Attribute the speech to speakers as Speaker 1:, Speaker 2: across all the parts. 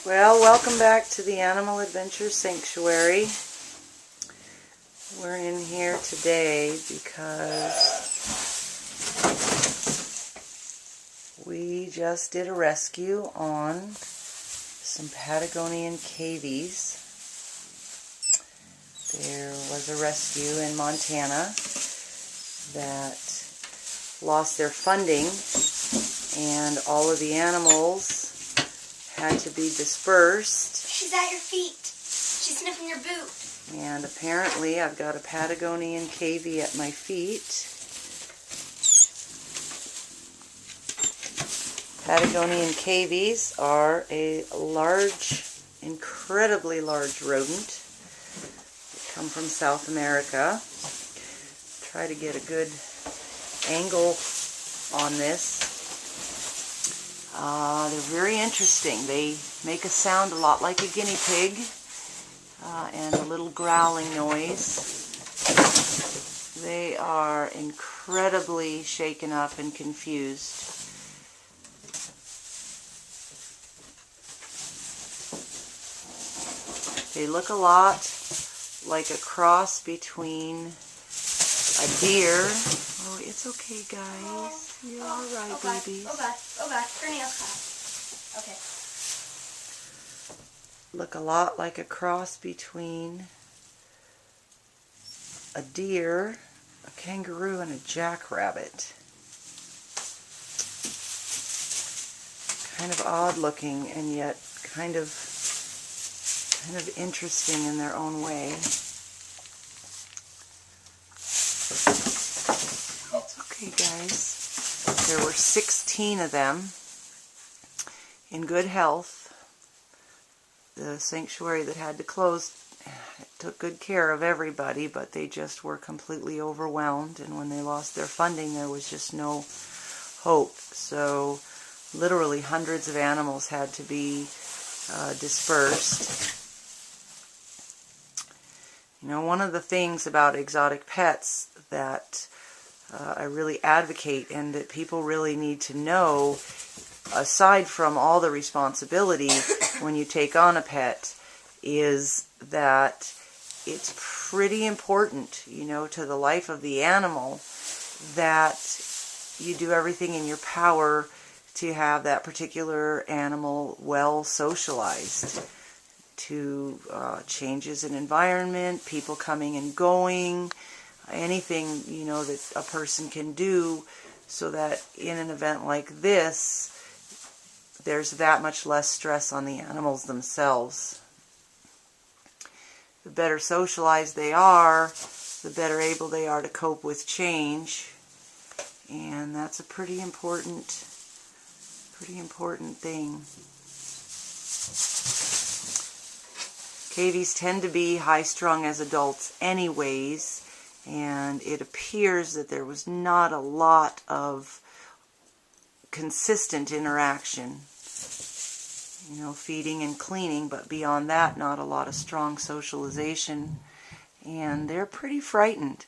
Speaker 1: Well, welcome back to the Animal Adventures Sanctuary. We're in here today because we just did a rescue on some Patagonian cavies. There was a rescue in Montana that lost their funding, and all of the animals had to be dispersed.
Speaker 2: She's at your feet. She's sniffing your boot.
Speaker 1: And apparently I've got a Patagonian cavy at my feet. Patagonian cavies are a large, incredibly large rodent. They come from South America. Try to get a good angle on this. They're very interesting. They make a sound a lot like a guinea pig, and a little growling noise. They are incredibly shaken up and confused. They look a lot like a cross between a deer. Oh, it's okay, guys. You're all right, babies.
Speaker 2: Oh God, oh God, her nails cut. Okay.
Speaker 1: Look a lot like a cross between a deer, a kangaroo, and a jackrabbit. Kind of odd looking, and yet kind of interesting in their own way. It's okay, guys. There were 16 of them in good health. The sanctuary that had to close took good care of everybody, but they just were completely overwhelmed, and when they lost their funding there was just no hope. So literally hundreds of animals had to be dispersed. You know, one of the things about exotic pets that I really advocate and that people really need to know, aside from all the responsibility when you take on a pet, is that it's pretty important, you know, to the life of the animal that you do everything in your power to have that particular animal well socialized to changes in environment, people coming and going, anything, you know, that a person can do so that in an event like this there's that much less stress on the animals themselves. The better socialized they are, the better able they are to cope with change, and that's a pretty important thing. Cavies tend to be high-strung as adults anyways, and it appears that there was not a lot of consistent interaction. You know, feeding and cleaning, but beyond that, not a lot of strong socialization, and they're pretty frightened.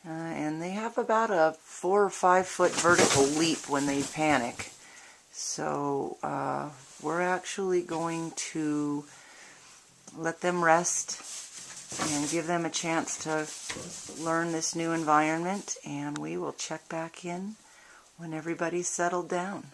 Speaker 1: And they have about a 4 or 5 foot vertical leap when they panic. So we're actually going to let them rest and give them a chance to learn this new environment, and we will check back in when everybody's settled down.